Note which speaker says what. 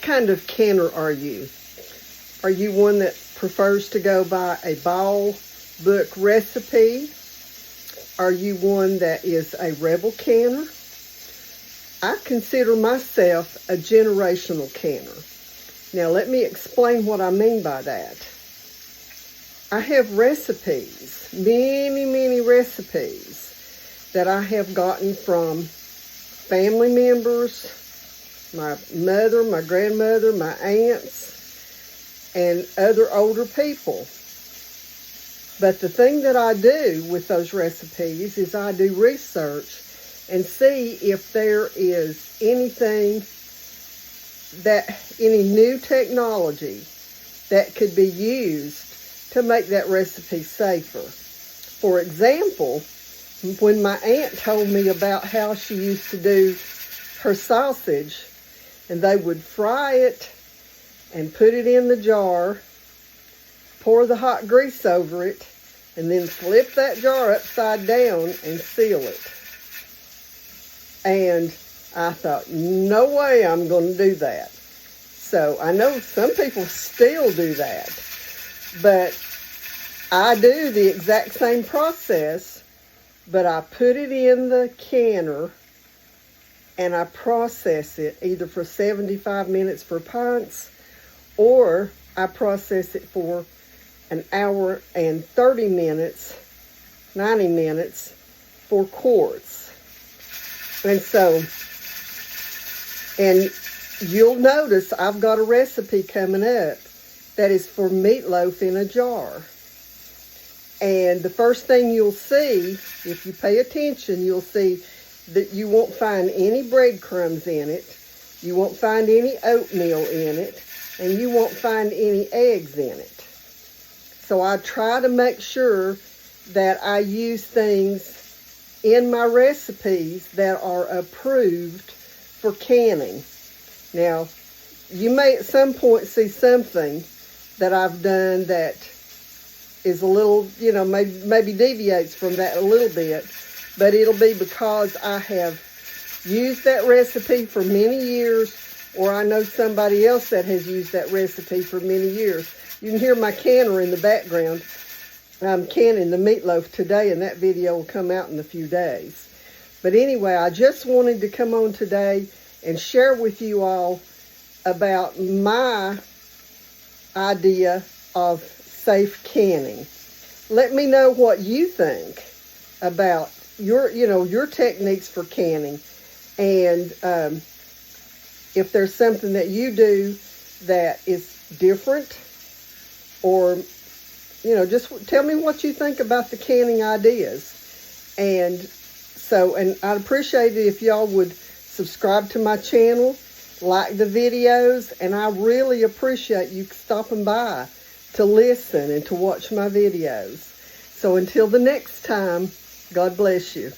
Speaker 1: kind of canner are you? Are you one that prefers to go by a Ball book recipe? Are you one that is a rebel canner? I consider myself a generational canner. Now let me explain what I mean by that. I have recipes, many recipes that I have gotten from family members, my mother, my grandmother, my aunts, and other older people. But the thing that I do with those recipes is I do research and see if there is anything any new technology that could be used to make that recipe safer. For example, when my aunt told me about how she used to do her sausage, and they would fry it and put it in the jar, pour the hot grease over it, and then flip that jar upside down and seal it. And I thought, no way I'm going to do that. So I know some people still do that, but I do the exact same process, but I put it in the canner and I process it either for 75 minutes for pints, or I process it for an hour and 30 minutes, 90 minutes for quarts. And so, and you'll notice I've got a recipe coming up that is for meatloaf in a jar. And the first thing you'll see, if you pay attention, you'll see that you won't find any breadcrumbs in it, you won't find any oatmeal in it, and you won't find any eggs in it. So I try to make sure that I use things in my recipes that are approved for canning. Now, you may at some point see something that I've done that is a little, maybe deviates from that a little bit, but it'll be because I have used that recipe for many years, or I know somebody else that has used that recipe for many years. You can hear my canner in the background. I'm canning the meatloaf today, and that video will come out in a few days. But anyway, I just wanted to come on today and share with you all about my idea of safe canning. Let me know what you think about your techniques for canning, and if there's something that you do that is different, or just tell me what you think about the canning ideas. And I'd appreciate it if y'all would subscribe to my channel, like the videos, and I really appreciate you stopping by to listen and to watch my videos. So until the next time, God bless you.